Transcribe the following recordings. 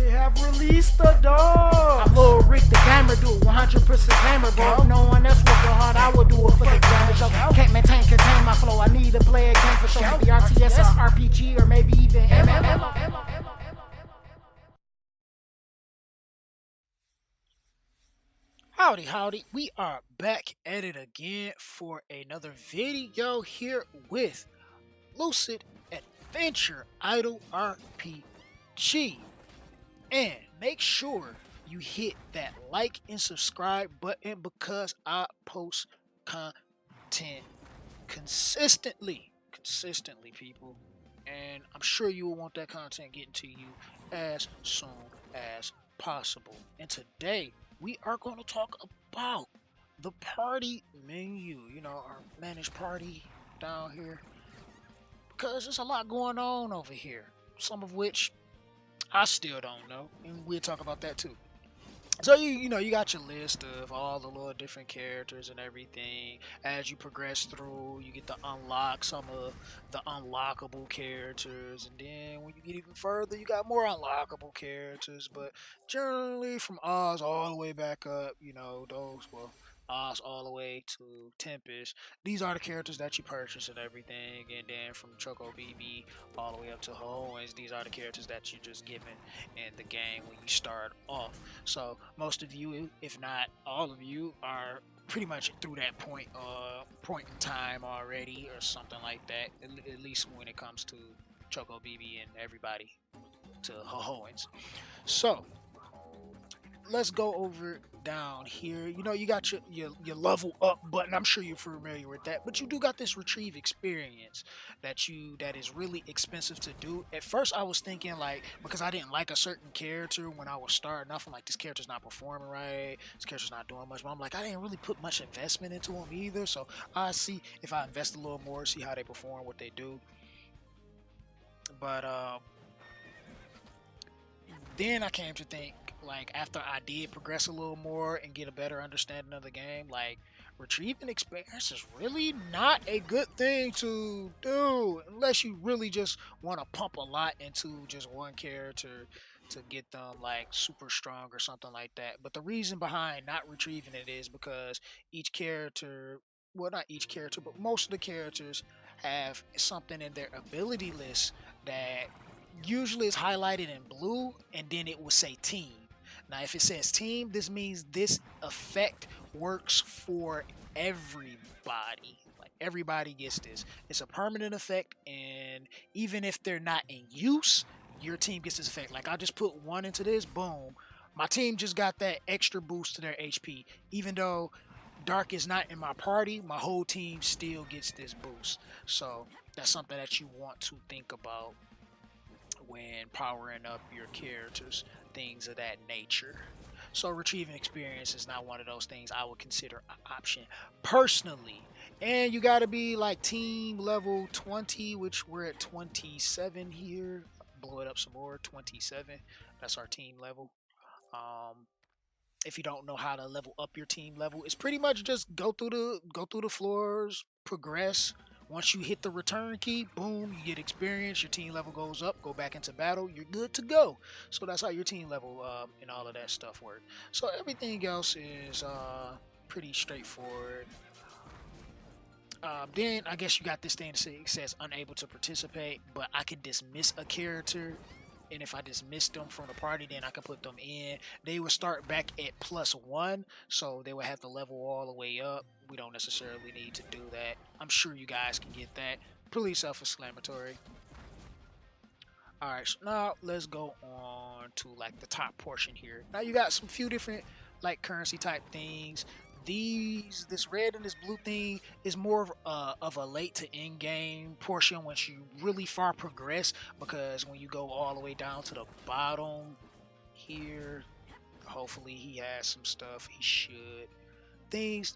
They have released the dog. I'm Lil Rick the gamer, do it 100% gamer, bro. If no one else working hard, I would do it for the gamer. Show. Can't contain my flow. I need to play a game for sure. Maybe RTS, RPG, or maybe even MMO. Howdy, we are back at it again for another video here with Lucid Adventure Idle RPG. And make sure you hit that like and subscribe button because I post content consistently, people. And I'm sure you will want that content getting to you as soon as possible. And today, we are going to talk about the party menu, our managed party down here, because there's a lot going on over here, some of which I still don't know, and we'll talk about that too. So you got your list of all the little different characters and everything. As you progress through, you get to unlock some of the unlockable characters, and then when you get even further, you got more unlockable characters. But generally, from Oz all the way back up, Oz all the way to Tempest, these are the characters that you purchase and everything. And then from Choco BB all the way up to Hoenns, these are the characters that you're just given in the game when you start off. So most of you, if not all of you, are pretty much through that point in time already, or something like that. At least when it comes to Choco BB and everybody to Hoenns. So let's go over down here. You got your level up button. I'm sure you're familiar with that, but you do got this retrieve experience that is really expensive to do. At first I was thinking, like, because I didn't like a certain character when I was starting off, I'm like, this character's not performing right, this character's not doing much, but I'm like, I didn't really put much investment into him either, so I see if I invest a little more, see how they perform, what they do. But then I came to think, like, after I did progress a little more and get a better understanding of the game, like, retrieving experience is really not a good thing to do unless you really just want to pump a lot into just one character to get them like super strong or something like that. But the reason behind not retrieving it is because each character, well, not each character, but most of the characters have something in their ability list that usually is highlighted in blue, and then it will say team. Now, if it says team, this means this effect works for everybody. Like, everybody gets this. It's a permanent effect, and even if they're not in use, your team gets this effect. Like, I just put one into this, boom. My team just got that extra boost to their HP. Even though Dark is not in my party, my whole team still gets this boost. So that's something that you want to think about when powering up your characters, things of that nature. So retrieving experience is not one of those things I would consider an option personally. And you got to be like team level 20, which we're at 27 here. Blow it up some more, 27. That's our team level. If you don't know how to level up your team level, it's pretty much just go through the floors, progress. Once you hit the return key, boom, you get experience, your team level goes up, go back into battle, you're good to go. So that's how your team level and all of that stuff work. So everything else is pretty straightforward. Then I guess you got this thing that says unable to participate, but I can dismiss a character, and if I dismiss them from the party, then I can put them in. They would start back at +1, so they would have to level all the way up. We don't necessarily need to do that. I'm sure you guys can get that. Pretty self-explanatory. Alright, so now let's go on to like the top portion here. Now you got some few different like currency type things. This red and this blue thing is more of a late to end game portion once you really far progress, because when you go all the way down to the bottom here, hopefully he has some stuff. He should.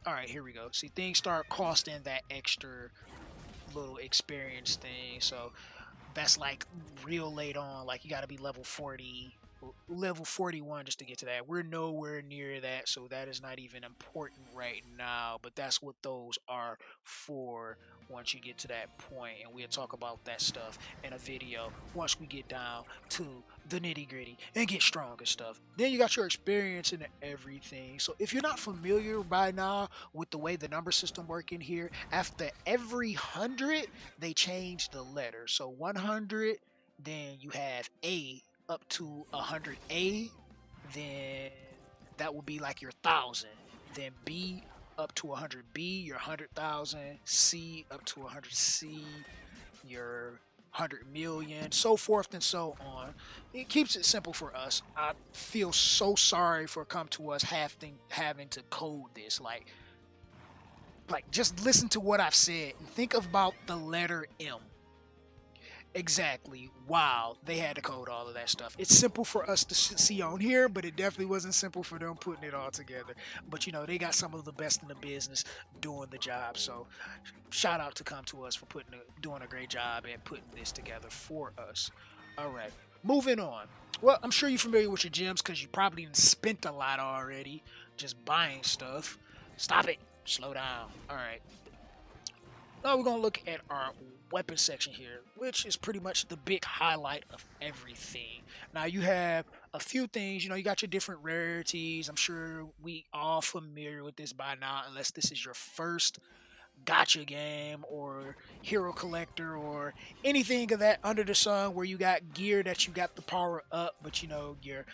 All right, here we go. See, things start costing that extra little experience thing, so that's like real late on. Like, you got to be level 40 level 41 just to get to that. We're nowhere near that, so that is not even important right now. But that's what those are for once you get to that point, and we'll talk about that stuff in a video once we get down to the nitty gritty and get strong and stuff. Then you got your experience and everything. So if you're not familiar by now with the way the number system work in here, after every 100 they change the letter. So 100, then you have A up to 100A, then that will be like your 1,000. Then B up to 100B, your 100,000. C up to 100C, your 100 million, so forth and so on. It keeps it simple for us. I feel so sorry for come to us having to code this. Like just listen to what I've said and think about the letter M. Exactly. Wow, they had to code all of that stuff. It's simple for us to see on here, but it definitely wasn't simple for them putting it all together. But they got some of the best in the business doing the job. So shout out to Come to Us for doing a great job and putting this together for us. All right, moving on. Well, I'm sure you're familiar with your gems because you probably spent a lot already just buying stuff. Stop it. Slow down. All right. Now we're going to look at our weapon section here, which is pretty much the big highlight of everything. Now you have a few things, you got your different rarities. I'm sure we all familiar with this by now, unless this is your first gotcha game or hero collector or anything of that under the sun where you got gear that you got the power up, but your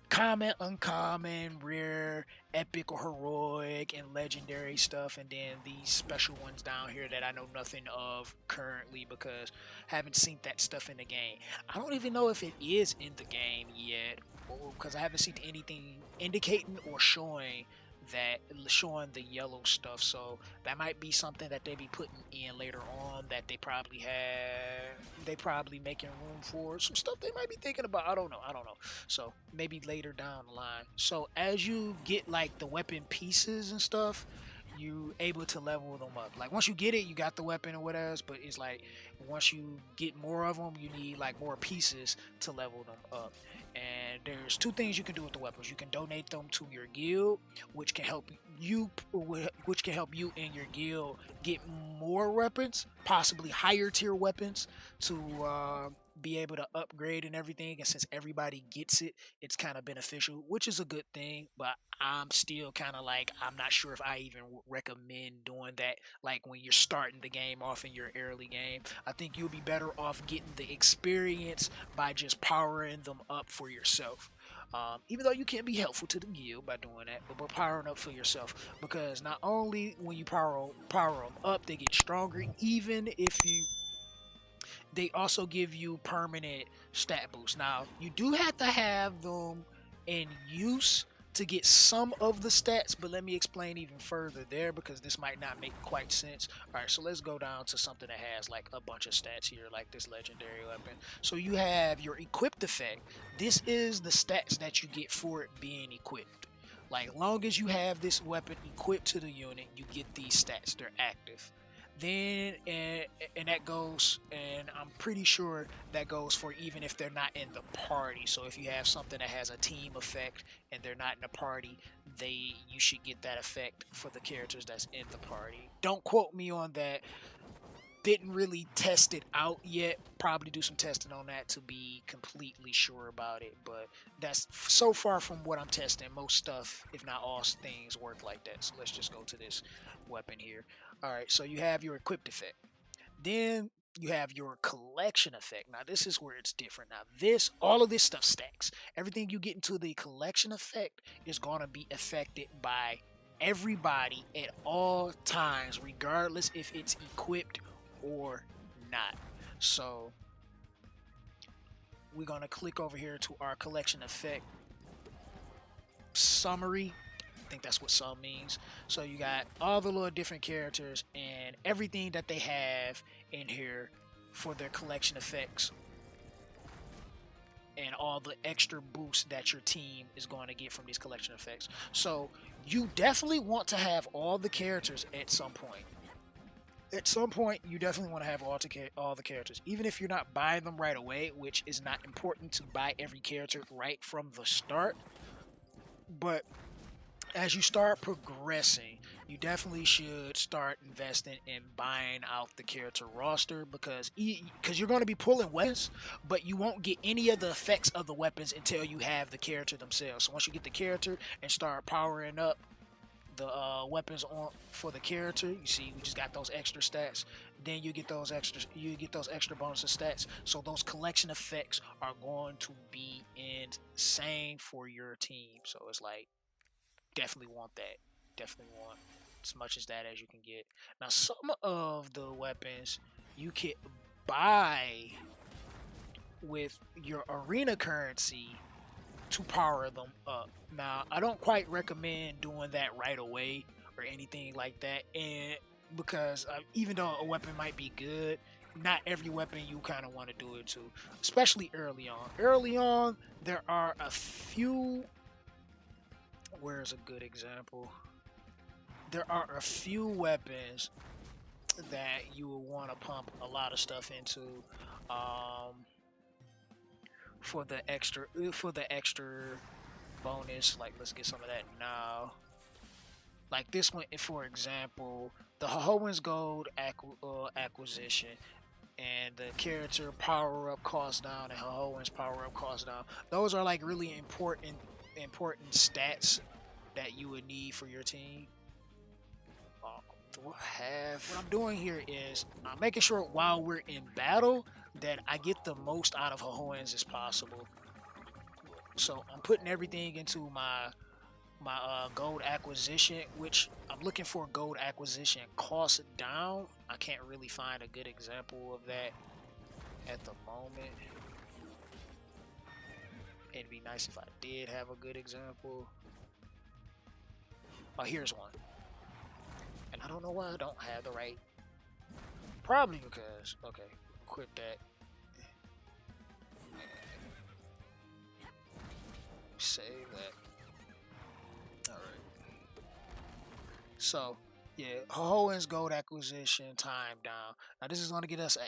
common, uncommon, rare, epic or heroic, and legendary stuff, and then these special ones down here that I know nothing of currently because I haven't seen that stuff in the game. I don't even know if it is in the game yet, because I haven't seen anything indicating or showing the yellow stuff. So that might be something that they be putting in later on that they probably making room for some stuff they might be thinking about. I don't know. So maybe later down the line. So as you get like the weapon pieces and stuff, you able to level them up. Like once you get it, you got the weapon or whatever. But it's like once you get more of them, you need like more pieces to level them up. And there's two things you can do with the weapons. You can donate them to your guild, which can help you and your guild get more weapons, possibly higher tier weapons, to be able to upgrade and everything. And since everybody gets it, it's kind of beneficial, which is a good thing. But I'm still kind of like, I'm not sure if I even recommend doing that. Like when you're starting the game off in your early game, I think you'll be better off getting the experience by just powering them up for yourself. Even though you can be helpful to the guild by doing that, but powering up for yourself, because not only when you power them up, they get stronger. Even if you they also give you permanent stat boosts. Now, you do have to have them in use to get some of the stats, but let me explain even further there because this might not make quite sense. All right, so let's go down to something that has like a bunch of stats here, like this legendary weapon. So you have your equipped effect. This is the stats that you get for it being equipped. Like, long as you have this weapon equipped to the unit, you get these stats. They're active. Then and that goes, and I'm pretty sure that goes for even if they're not in the party. So if you have something that has a team effect and they're not in the party, you should get that effect for the characters that's in the party. Don't quote me on that. Didn't really test it out yet. Probably do some testing on that to be completely sure about it. But that's so far from what I'm testing. Most stuff, if not all things, work like that. So let's just go to this weapon here. All right, so you have your equipped effect. Then you have your collection effect. Now this is where it's different. Now all of this stuff stacks. Everything you get into the collection effect is going to be affected by everybody at all times, regardless if it's equipped or not. So we're going to click over here to our collection effect summary. I think that's what some means. So you got all the little different characters and everything that they have in here for their collection effects and all the extra boosts that your team is going to get from these collection effects. So you definitely want to have all the characters at some point. At some point, you definitely want to have all the characters, even if you're not buying them right away, which is not important to buy every character right from the start. But as you start progressing, you definitely should start investing in buying out the character roster because you're going to be pulling weapons, but you won't get any of the effects of the weapons until you have the character themselves. So once you get the character and start powering up the weapons on for the character, you see we just got those extra stats. Then you get those extra bonus stats. So those collection effects are going to be insane for your team. So it's like definitely want that. Definitely want as much as that as you can get. Now, some of the weapons you can buy with your arena currency to power them up. Now, I don't quite recommend doing that right away or anything like that, and because even though a weapon might be good, not every weapon you kind of want to do it to, especially early on. Early on, there are a few. Where's a good example? There are a few weapons that you will want to pump a lot of stuff into um, for the extra bonus. Like let's get some of that now. Like this one, for example, the Hohen's Gold acquisition and the character power up cost down and Hohen's power up cost down. Those are like really important stats that you would need for your team. Do I have? What I'm doing here is I'm making sure while we're in battle that I get the most out of Hohen's as possible. So I'm putting everything into my gold acquisition, which I'm looking for gold acquisition cost down. I can't really find a good example of that at the moment. It'd be nice if I did have a good example. Oh, here's one. And I don't know why I don't have the right. Probably because, okay, quit that. Save that. Alright. So, yeah, Hohen's gold acquisition time down. Now this is going to get us an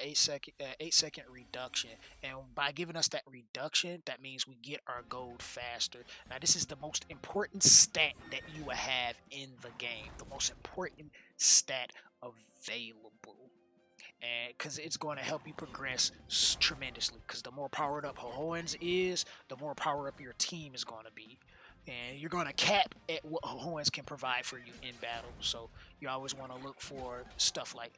8 second reduction, and by giving us that reduction, that means we get our gold faster. Now this is the most important stat that you will have in the game, the most important stat available, and because it's going to help you progress tremendously. Because the more powered up Hohen's is, the more powered up your team is going to be. And you're going to cap at what Hohen's can provide for you in battle. So you always want to look for stuff like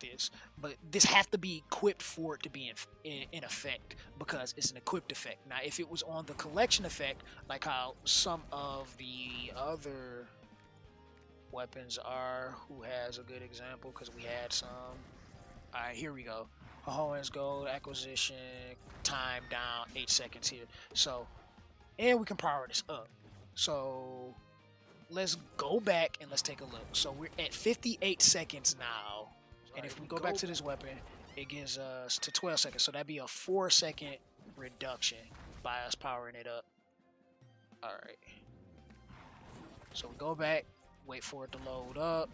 this. But this have to be equipped for it to be in effect, because it's an equipped effect. Now, if it was on the collection effect, like how some of the other weapons are, who has a good example? Because we had some. All right, here we go. Hohen's gold acquisition time down 8 seconds here. So. And we can power this up. So let's go back and let's take a look. So we're at 58 seconds now. And if we go back to this weapon, it gives us to 12 seconds. So that'd be a 4-second reduction by us powering it up. All right. So we go back, wait for it to load up.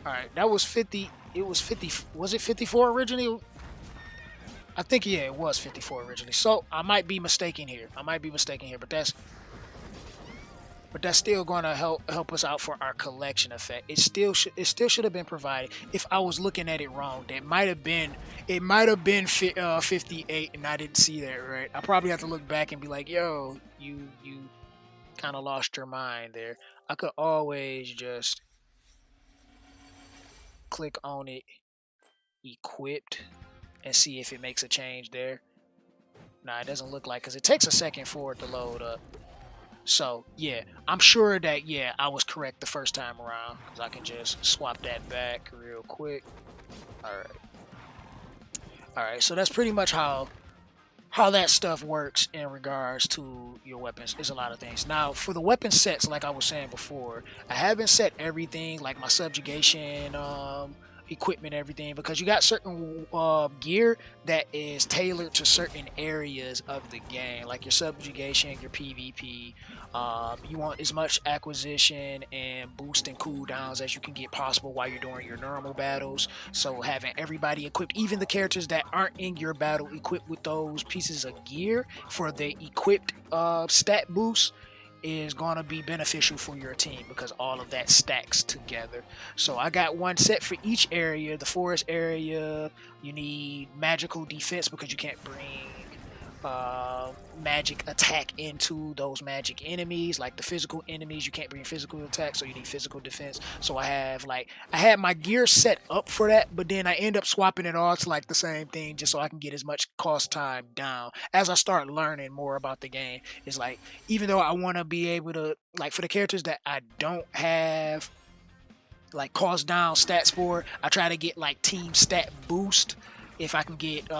All right, that was 50. It was 50. Was it 54 originally? I think, yeah, it was 54 originally. So I might be mistaken here. But that's still going to help us out for our collection effect. It still should have been provided. If I was looking at it wrong, it might have been 58, and I didn't see that right. I probably have to look back and be like, yo, you kind of lost your mind there. I could always just click on it, equipped, and see if it makes a change there. Nah, it doesn't look like, because it takes a second for it to load up. So, yeah, I'm sure that, yeah, I was correct the first time around, because I can just swap that back real quick. Alright, so that's pretty much how that stuff works in regards to your weapons. Is a lot of things. Now, for the weapon sets, like I was saying before, I haven't set everything, like my subjugation, equipment and everything, because you got certain gear that is tailored to certain areas of the game, like your subjugation, your PvP. You want as much acquisition and boost and cooldowns as you can get possible while you're doing your normal battles. So having everybody equipped, even the characters that aren't in your battle, equipped with those pieces of gear for the equipped stat boost, is going to be beneficial for your team, because all of that stacks together. So I got one set for each area. The forest area, you need magical defense because you can't bring magic attack into those magic enemies. Like the physical enemies, you can't bring physical attack, so you need physical defense. So I had my gear set up for that, but then I end up swapping it all to like the same thing, just so I can get as much cost time down as I start learning more about the game. It's like, even though I want to be able to, like, for the characters that I don't have like cost down stats for, I try to get like team stat boost. If I can get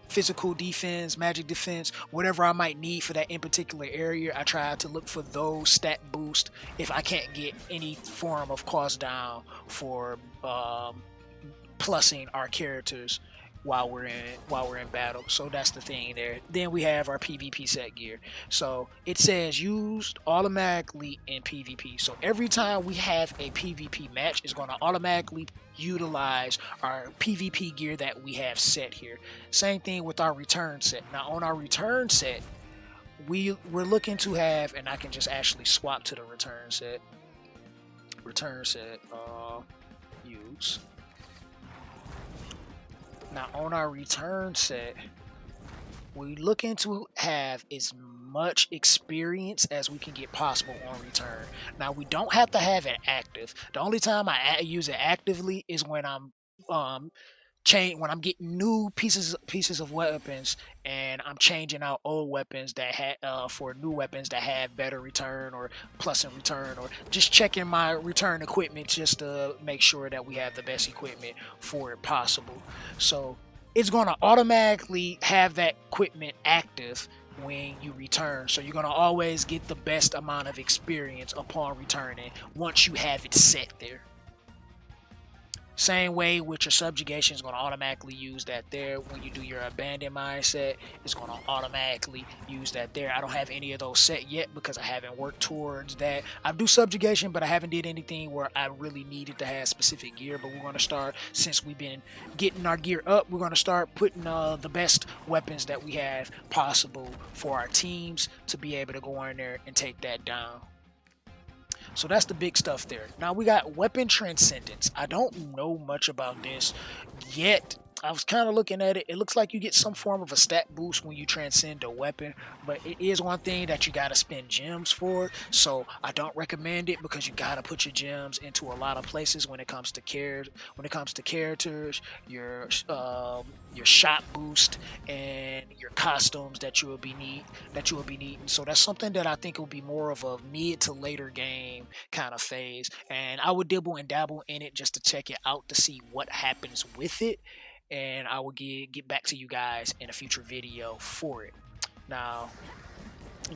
physical defense, magic defense, whatever I might need for that in particular area, I try to look for those stat boost if I can't get any form of cost down for plussing our characters while we're in battle. So that's the thing there. Then we have our PvP set gear. So it says used automatically in PvP. So every time we have a PvP match, it's going to automatically utilize our PvP gear that we have set here. Same thing with our return set. Now on our return set, we're looking to have, and I can just actually swap to the return set. Use. Now on our return set, we're looking to have as much experience as we can get possible on return. Now we don't have to have it active. The only time I use it actively is when I'm when I'm getting new pieces of weapons, and I'm changing out old weapons that for new weapons that have better return or plus in return, or just checking my return equipment just to make sure that we have the best equipment for it possible. So it's going to automatically have that equipment active when you return, so you're going to always get the best amount of experience upon returning once you have it set there. Same way with your subjugation, is going to automatically use that there. When you do your abandoned mindset, it's going to automatically use that there. I don't have any of those set yet because I haven't worked towards that. I do subjugation, but I haven't did anything where I really needed to have specific gear. But we're going to start, since we've been getting our gear up, we're going to start putting the best weapons that we have possible for our teams to be able to go in there and take that down. So that's the big stuff there. Now we got weapon transcendence. I don't know much about this yet. I was kind of looking at it. It looks like you get some form of a stat boost when you transcend a weapon, but it is one thing that you got to spend gems for. So I don't recommend it, because you got to put your gems into a lot of places when it comes to characters, your shot boost, and your costumes that you will be needing. So that's something that I think will be more of a mid to later game kind of phase, and I would dibble and dabble in it just to check it out to see what happens with it, and I will get back to you guys in a future video for it. Now,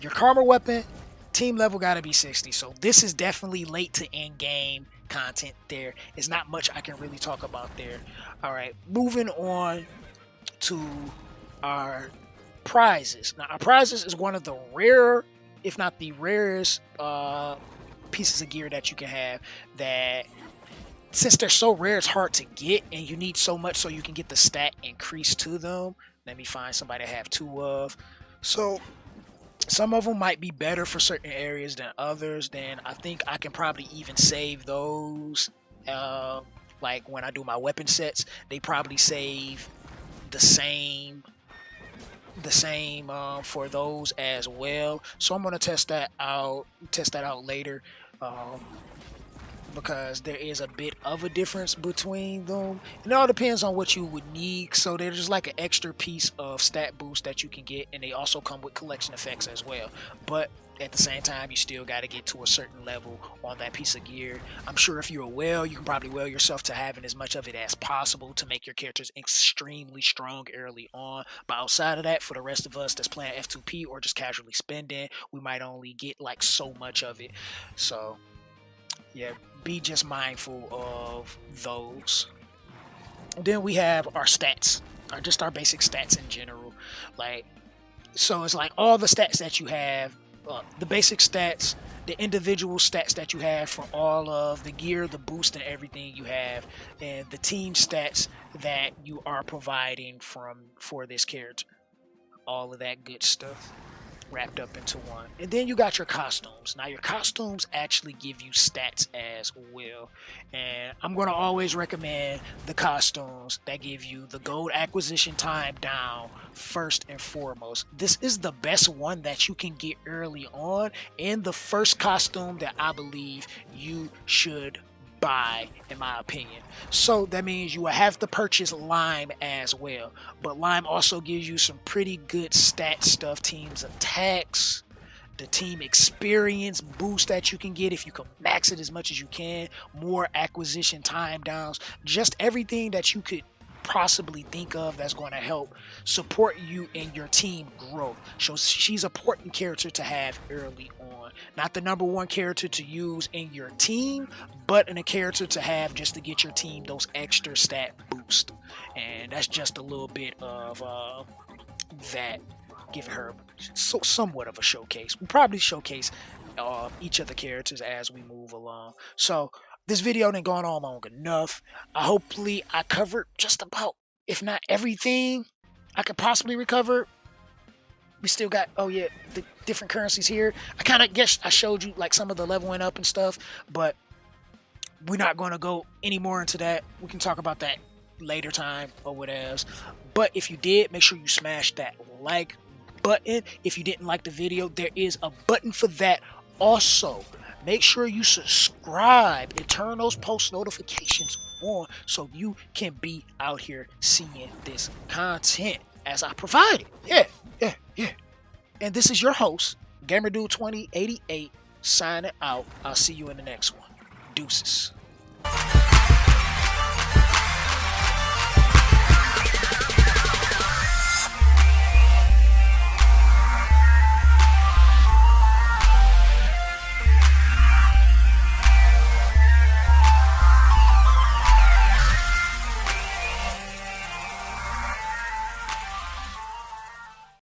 your karma weapon, team level got to be 60, so this is definitely late to end game content there. It's not much I can really talk about there. Alright, moving on to our prizes. Now, our prizes is one of the rare, if not the rarest, pieces of gear that you can have, that since they're so rare, it's hard to get, and you need so much so you can get the stat increase to them. Let me find somebody to have two of. So some of them might be better for certain areas than others. Then I think I can probably even save those. Like when I do my weapon sets, they probably save the same for those as well. So I'm gonna test that out later. Because there is a bit of a difference between them. It all depends on what you would need. So there's just like an extra piece of stat boost that you can get, and they also come with collection effects as well. But at the same time, you still got to get to a certain level on that piece of gear. I'm sure if you're a whale, you can probably whale yourself to having as much of it as possible to make your characters extremely strong early on. But outside of that, for the rest of us that's playing F2P or just casually spending, we might only get like so much of it. So yeah, be just mindful of those. And then we have our stats, or just our basic stats in general. Like, so it's like all the stats that you have, the basic stats, the individual stats that you have for all of the gear, the boost, and everything you have, and the team stats that you are providing for this character. All of that good stuff wrapped up into one. And then you got your costumes. Now your costumes actually give you stats as well. And I'm going to always recommend the costumes that give you the gold acquisition time down first and foremost. This is the best one that you can get early on, and the first costume that I believe you should buy, in my opinion. So that means you will have to purchase Lime as well, but Lime also gives you some pretty good stat stuff: team's attacks, the team experience boost that you can get if you can max it as much as you can, more acquisition time downs, just everything that you could possibly think of that's going to help support you in your team growth. So she's an important character to have early on. Not the number one character to use in your team, but in a character to have just to get your team those extra stat boost. And that's just a little bit of that, giving her somewhat of a showcase. We'll probably showcase each of the characters as we move along. So this video didn't gone on long enough. Hopefully I covered just about, if not everything I could possibly recover. We still got, oh yeah, the different currencies here. I kind of guess I showed you like some of the leveling up and stuff, but we're not going to go any more into that. We can talk about that later time or whatever. But if you did, make sure you smash that like button. If you didn't like the video, there is a button for that also. Make sure you subscribe and turn those post notifications on so you can be out here seeing this content as I provide it. Yeah. And this is your host, GamerDude2088, signing out. I'll see you in the next one. Deuces.